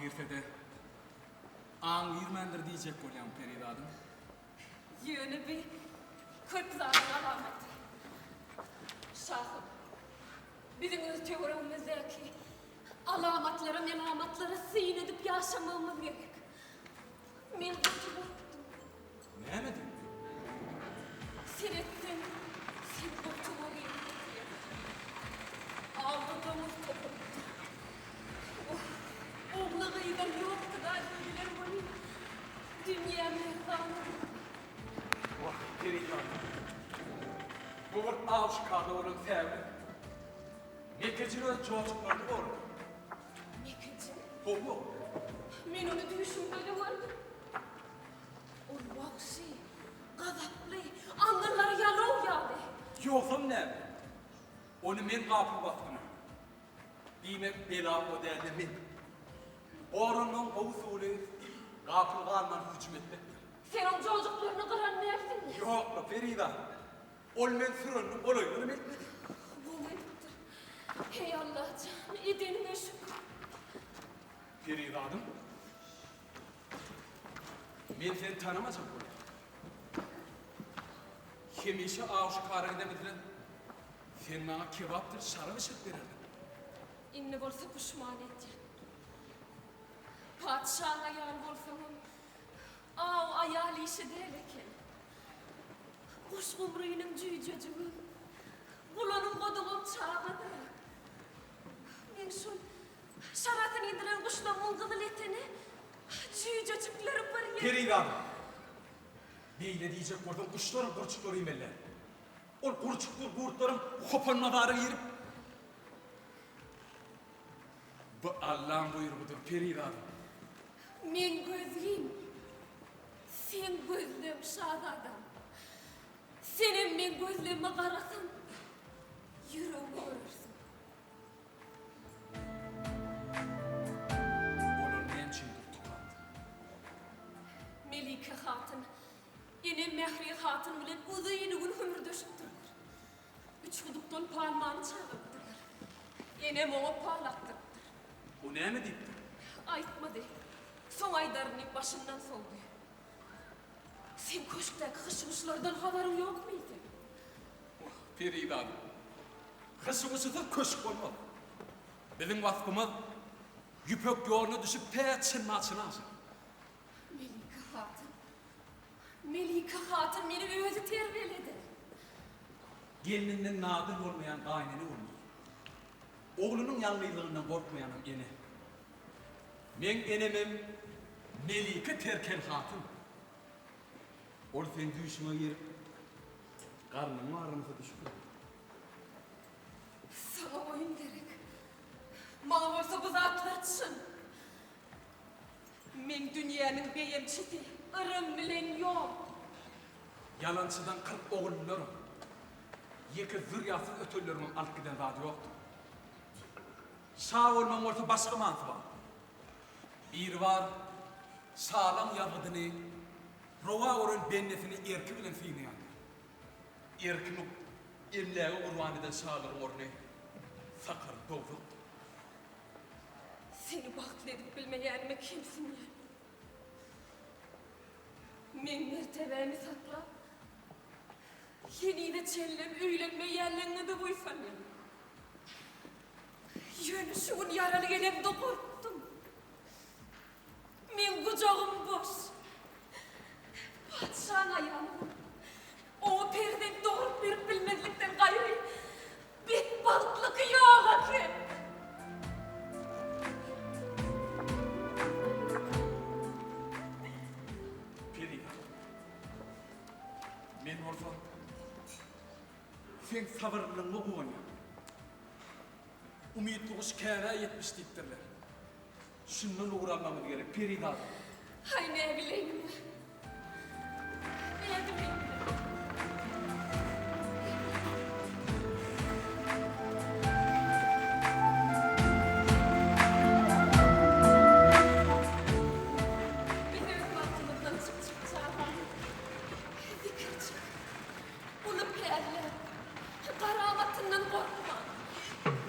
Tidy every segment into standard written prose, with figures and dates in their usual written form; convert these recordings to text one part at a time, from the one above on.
girse de anlayırmendir diyecek kolyam Peridadım. Yönü bir kırklarına alamet. Şahım, bizim öz teorimizdeki alamatlara, menamatlara sıyın edip yaşamamız gerek. Men kurtuldum. Ne mi dedin? Sen ettin, sen kurtuldun. Ağladığımız topuktu. Oğlu gıydan yok kadar böyleler bunu. Dünya mehtanı. Vah Peridadım. Bu bir aşıkarda olan sevgi. Nekecine çocuklarını var. Nekecim? Bu. Men onu düşünmedim vardı. O vahşi, gazaplı, anlarları yalov yağdı. Yokum ne? Onu men kapı baktım. Demek bela o derdi men. Orunun o usulü kapı kalman hücum etmektir. Sen o çocuklarını kıran nersin mi? Yok la Ferida. Ol men sürünün olaylarını etmedi. Bu meniptir. Hey Allah can, edenime şükür. Peridadım. Men seni tanımasam bunu. Hemişe aşıkara gidemediler. Sen bana kebaptır, şarap içip verirdin. İnne bolsa pişman edeceğim. Padişahın ayağın bolsa ağ ayağlı işi değil eken. Kuş kumruyunun cüycücüğü. Bulanın koduğum çağıdır. Men şun şaratını indiren kuşlamın kızıl etini cüycücükleri bir yer. Peridadım. Neyle diyecek oradan kuşlarım, kurçuklarıyım elle. Ol kurçuklar, kurtlarım, hopanmadarı yerip. Bu Allah'ın buyruğudur Peridadım. Men gözlüyüm. Sen gözlüm şahzadam. Senin men gözlüğüme karasan, yüreğimi görürsün. Onun ne içindir tutandı? Melike hatun, yine Mehri hatun bilen uzun gün ömür döşüptürler. Üç huduktan parmağını çağırıptırlar. Yine moğa parlattırlar. O ne mi deyipti? Aytmadı. Son aydarını başından soldu. Sen köşkteki hışmışlardan haberin yok muydu? Peridadım. Kısımızı da köşk olmadı. Bizim vasfımız yüpök yoğuruna düşüp çınma açınazı. Melike hatun. Melike hatun beni özü terbiyeledi. Gelininden nadir olmayan kaynını olmuyor. Oğlunun yanlılığından korkmayanım ene. Men enemem Melike Terken hatun. Or sen düşme yerip karnın ağrımıza düşkün. Sana oyun gerek. Bana varsa bu zatlatsın. Men dünyanın beğençidi, ırım bilen yok. Yalancıdan 40 oğullarım. Yeki zürriyasız ötüllerimin alt giden vaadi yoktu. Sağ olmam orta başka mantı var. Bir var, sağlam yavudunu, rova orun bennesini erki bilen fiyinayan. Erkinin emleği urvaniden sağlar orunu, sakar doğdu. Seni bahtlı edip bilmeyenime kimsin ya? Men mertebemi sakla. Yeni çellem öğlenme yerlerine de buysan ya. Yönü şun yaralı gelemde korktum. Men kucağım boş. Padişahın ayağını. O perden doğru bir bilmezlikten gayrı. Bir balıklık yok hakim. Perida, men orta, sen sabırlığını oğunya. Umutluğuz kâra yetmiş deyiptirler. Şundan uğranmamız gerek Perida. Hay ne bileyim ben. Ne bileyim ben. Biz öz baktığımızdan çık çağıran. Zikir çık. Ulu peyerler. Karamatından korkma.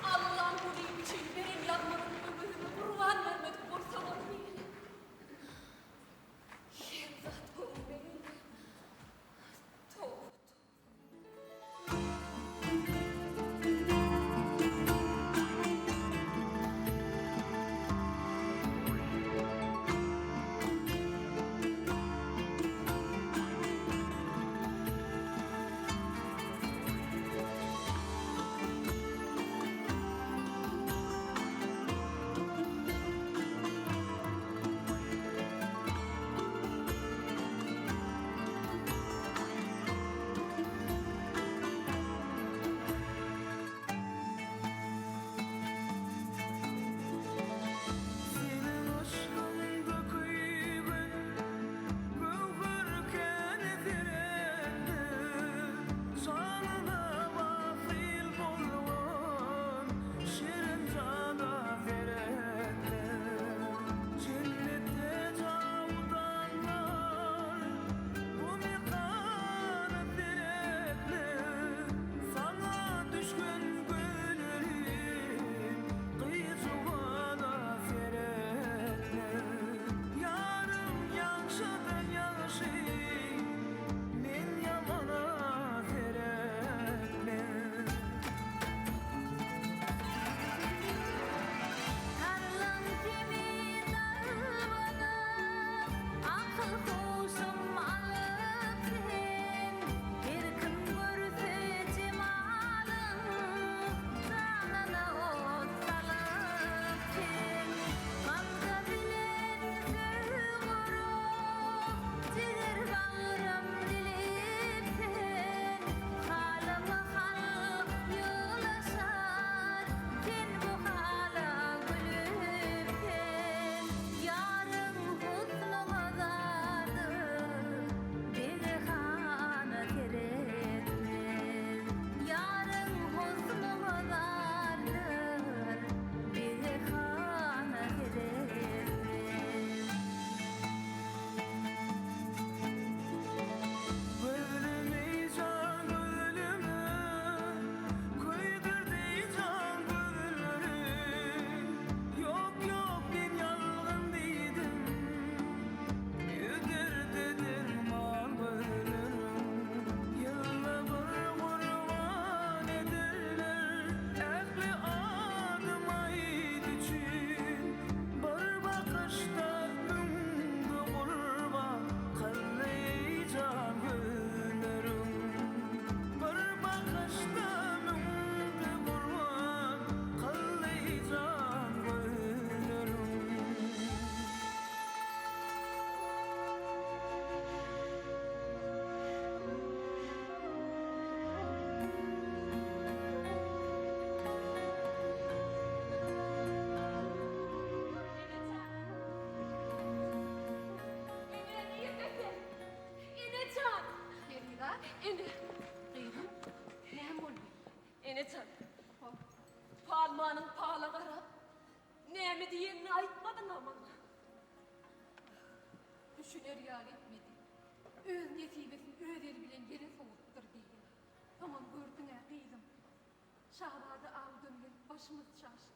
Allah'ın bu deyim için benim yanmanın ömrümü kurban vermedik borsa var. ne diyenini aytmadın ama. Düşüner yar etmedi. Öz nesibesini öz eli bilen gelin soğuttur diye. Tamam gördün ya kıydım. Şahbazı aldın gelip başımız şaştı.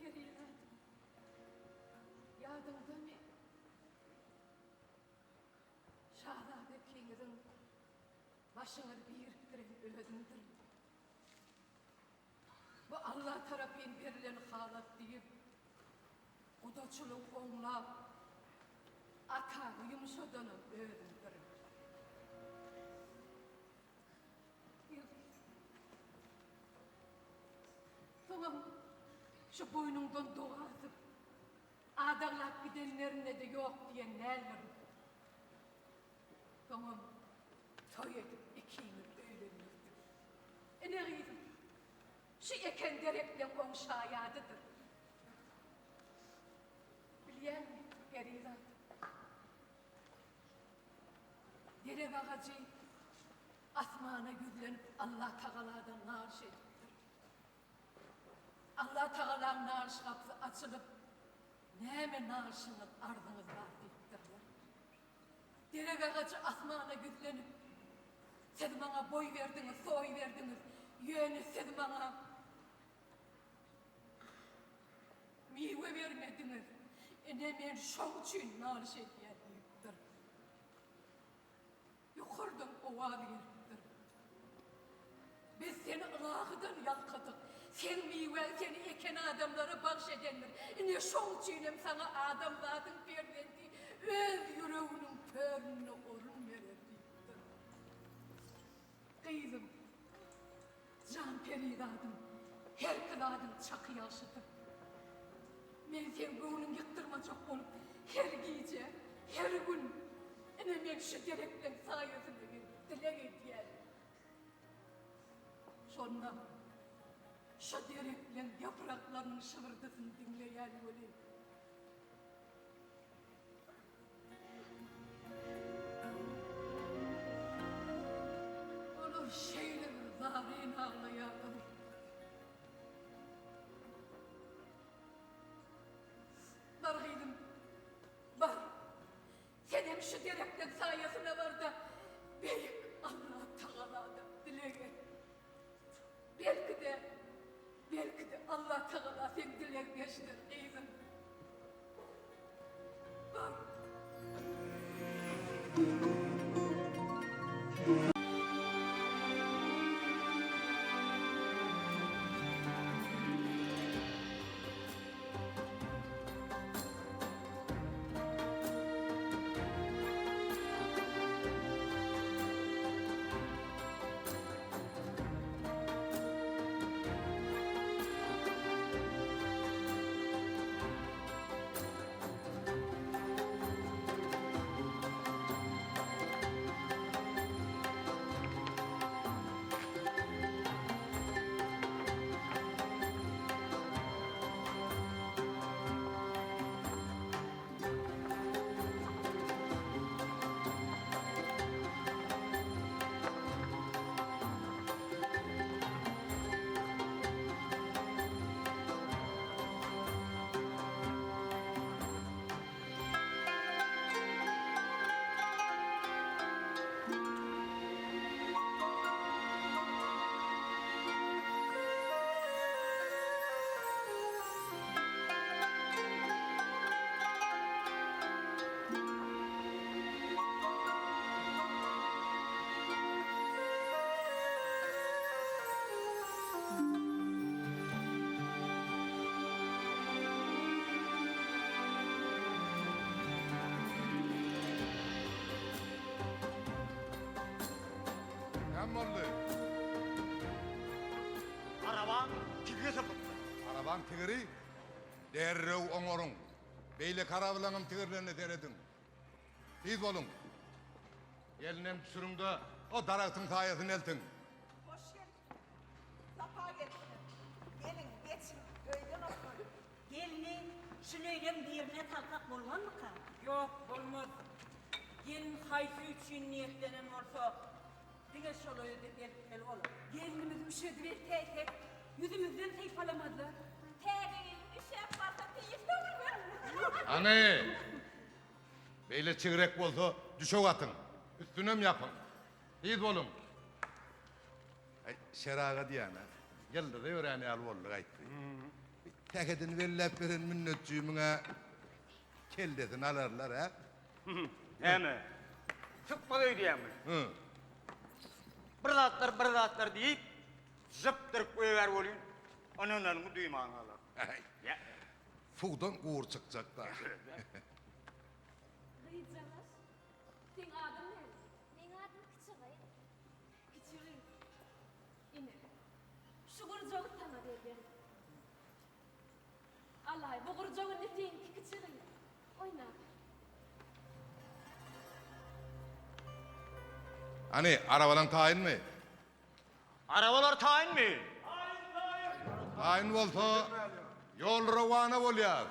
Periler, yardımda mı? Şahzade Peynirin başını biriktiren ödündür. Bu Allah tarafın verilen halat deyip, kudaçılık onla, ata yumuşadanın ödündür. Tamam, şu boynundan doğazıp, adamlar gidenlerine de yok diye neler. Tamam, toy edip ikimiz öğlenirdik. Nereydim? Şu eken derekle komşu ayadıdır. Biliyor musun Periler? Dere ağacı asmana yüzlenip Allah Teala'dan narş ediptir. Allah Teala'nın narş kapısı açılıp neme narşının ardınız var deyiptirler. Dere ağacı asmana yüzlenip siz bana boy verdiniz, soy verdiniz, yönü siz bana meyve vermediniz. Ne men şoň üçin narş edýär deyipdir. Yukarıdan ova veripdir. Biz seni ılahıdan yalkadık. Sen meyve, seni eken adamlara bahşedenler. Ne şoň üçinem sana adamladın berlendi. Öz yüreğinin pörünü orun verer deyipdir. Kıydım, can peridadım, her kıladım çakı yaşıdır. Men sen göğünün yıktırmacak olup her gece, her gün men şu dereklen sayesinde dilek edýär. Şonda şu dereklen yapraklarının şıvırtısını dinleyen olayım. Onu şeyler zarin ağlayardım. Bargıydım, bar. Senem şu dereklen sayesinde var da büyük Allah Teala'da dilek. Belki de Allah Teala sen dilek geçtir eyzim. Bar. Emmoğlu, Araban tiki sapıttı. araban tigiri, derrew oňoruň. Beýle karabulaňym tigirlerini deredin. Biz bolun. Elinden düşürün de o daratın sayesini eltin. Hoş geldin. Safa getirin. Gelin, geçin. Öyle oturun. Gelini şunayla birine kalkak bolman mı ka? Yok, olmaz. Gelin hayfı için niyetlenen olsa, yine şolayı da el olur. Gelinimiz üşüdü bir tek tek. Yüzümüzden teyip alamadılar. Teğenin üşek varsa teyip olur. Anne! Böyle çığırek olsa düşok atın. Üstüne mi yapın? İyi olun. Şeraga diyana. Geldi de öğreni al oldu gaytti. Tek edin verilip verin minnetçüğümüne kel dedin alırlar ha. Hemen. Çıkmadı ödeyemez. Hı. Bırdatlar deyip zıptırıp koyuver olayım. Ananlarımı duyman alır. Ya. Sudan kuğur çıkacak da. Rıcalar. Senin adın ne? Benim adım Kıçılay. Küçülü. İne. Şu kurcağı sana dedi. Allah, bu kurcağın ne diyeyim ki küçülü. Oyna. Hani arabadan tayin mi? Arabalar tayin mi? Tayin olsa yol revana oluyor.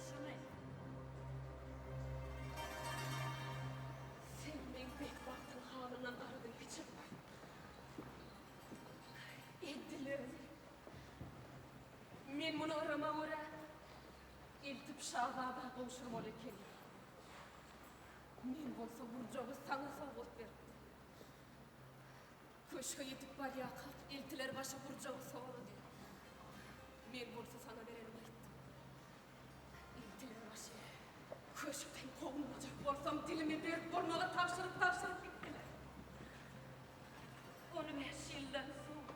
Şunay. Sen ben pek baktın halından aradın küçük. Ettiler. Men bunu arama uğra. İltip şahada konuşurum öyle kelime. Men bolsa burcağı sana soğuk verdim. Köşke yetip var ya kalk. İltiler başı burcağı soğuk diyor. Men bolsa sana verelim ayıttım. İltiler başı. Köşkten kovulacak olsam dilimi verip burnuna tavşırıp gittiler. Onu meşilden soğuk.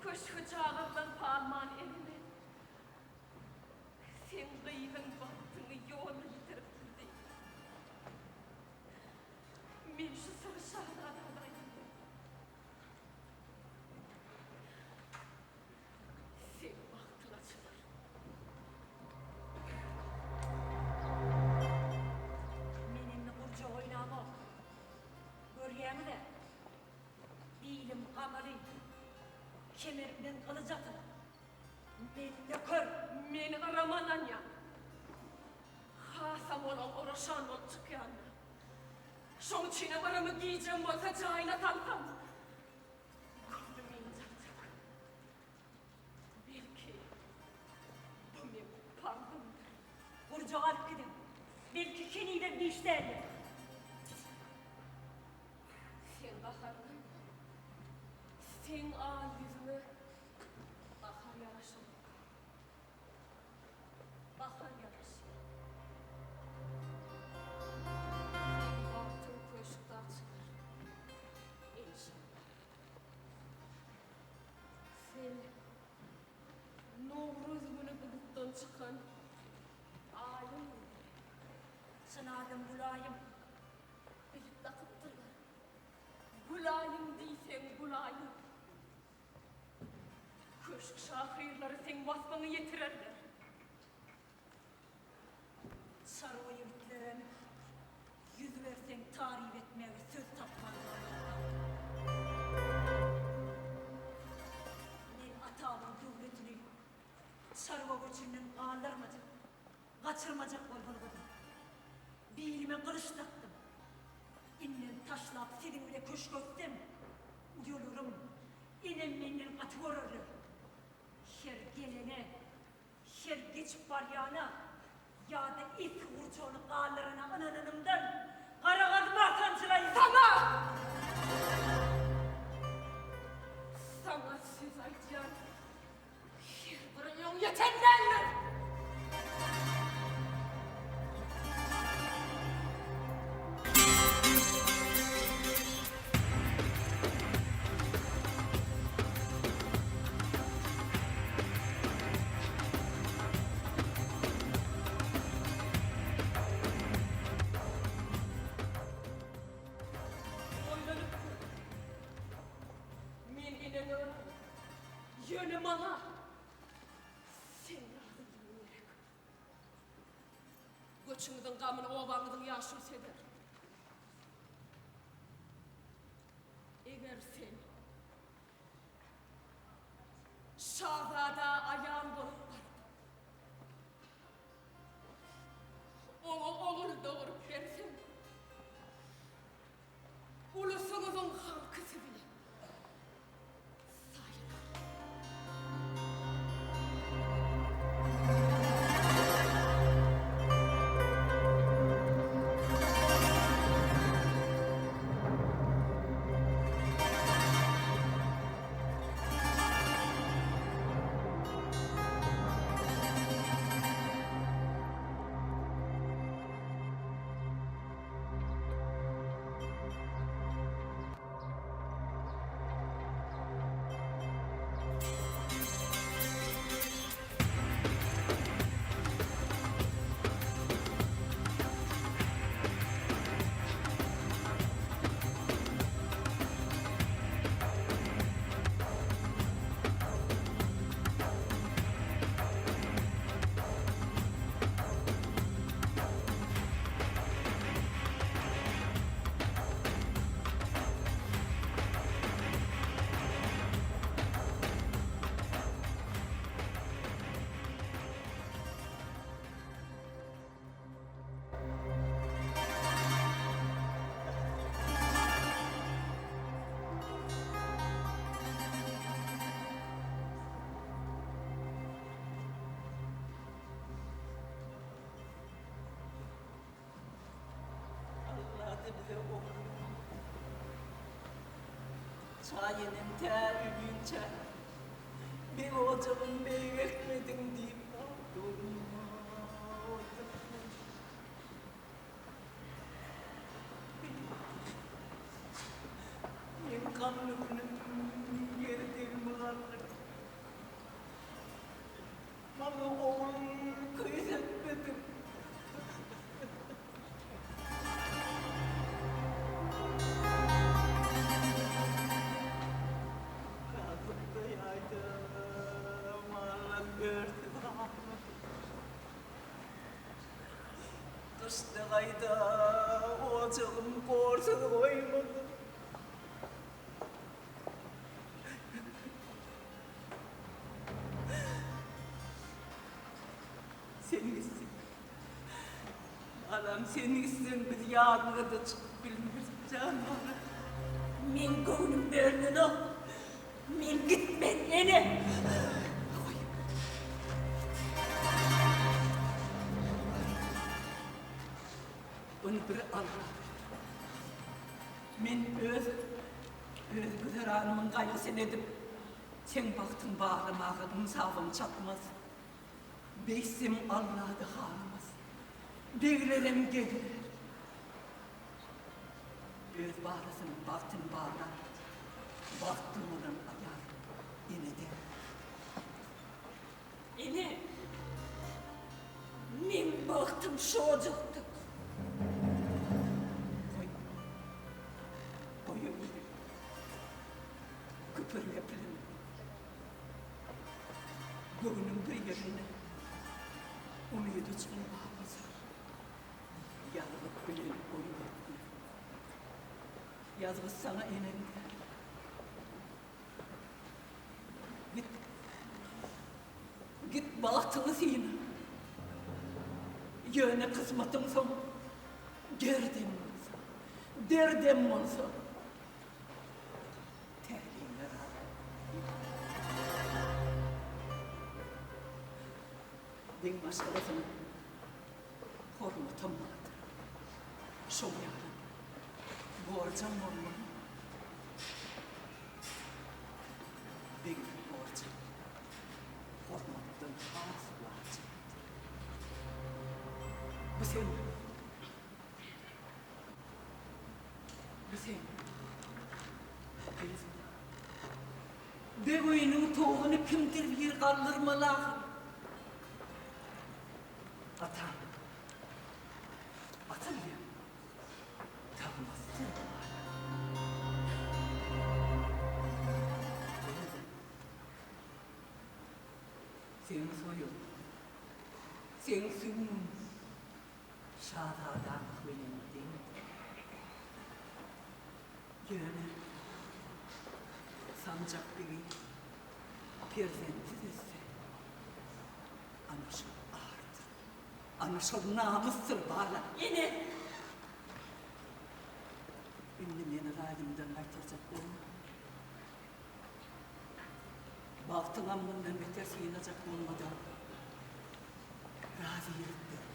Köşkü çağırdan parmağın eline. Sen kıyının baktığını yolunu yitirip girdin. Men şu sarı şahladadayım. Sen baktın açılır. Menimle kurca oynama. Görüyemi de. Değilim kamarı. Kemerimden kalacaktım. Benimle kör. Men aramanan ya. Hasam olan uğraşan ol çıkyan. Şon çiğne varamı giyeceğim olsa cahine tansam. Kurdum inecektim. Belki bu men pardondur. Kurca alıp gidin. Belki keniyle bir işlerle. Sen bakarın. Sen ağır yüzüne bakar yaraşır. Bakar yaraşır. Sen baktın köşkte çıkar. İnşallah. Sen Novruz günü buluttan çıkan alim Sınadım bulayım. bilip takıptırlar. Bulayım değilsen bulayım. Köşk şahirleri sen vasfını yitirirler. Sarı o yiğitlere yüz versen tarif etmeye söz tapmazlar. Ben atağımın devletini sarı o göçünden ağırlarmacak, kaçırmacak olmalıdır. Bir elime kılıç taktım. İnnen taşlap seninle köşk ötsem, yolurum, inen menden atı vururlar. Her gelene, her geçip varyana, ya da ip vurcuğunu ağlarına ananımdan, kara kazma sancılayım. Sana! Sana söz aytyan. Yer bırıyon yetenlerler. koçunuzun gamını oğlanızın yaşı seder. Eğer sen şahzada ayağın bulup vardı, onu oğul doğurup versem, ulusunuzun halkısı bile sayılır. Çayının terbiince bir ocağın bekledim deyip benim kanlımın yerdim vardır. Bana oğul kıysetmedim. Kışlıkayda ocağım korsuz koymadım. Sen gitsin. Adam sen gitsin biz yarına da çıkıp bilmiyoruz canım. Min gönlüm bernine, min gitmen ene. Onu bir Allah. Men öz güzel hanımın gayrısını edip, sen baktın bağrıma insafın çatmaz. Beysim Allah'dı halımız. Beklerim gelir. Öz bağrısının baktın bağlar. Baktın onun ayar. Yine de. Yine. Men baktım çocuktu. Kıpır yapılın. Gönlüm bir yerine umudu çıkmamız. Yarlık bilen oyun etme. Yazgı sana eninde. Git. Git baktığını yine. Yöne kısmetin son. Derdim olsa. Derdim olsa. Din başkalarının hormatım vardır. Şu yarın borcam olmalı. Benim borcam hormattan az vardır. Bu sen. Bu sen. Begoyunun toğunu kimdir bir kaldırmalar. Atam. Atam ya. Tanımazsın. Senin soyun. Senin suyun. Şahadanlık benim değil mi? Yani sancak biri perzensiz ise anışıl ağırdır. Anışıl namussur bağla. Yine ünlü beni halimden kaytaracak olma. Baltılan bundan beter sığınacak olmadan razı yürüttü.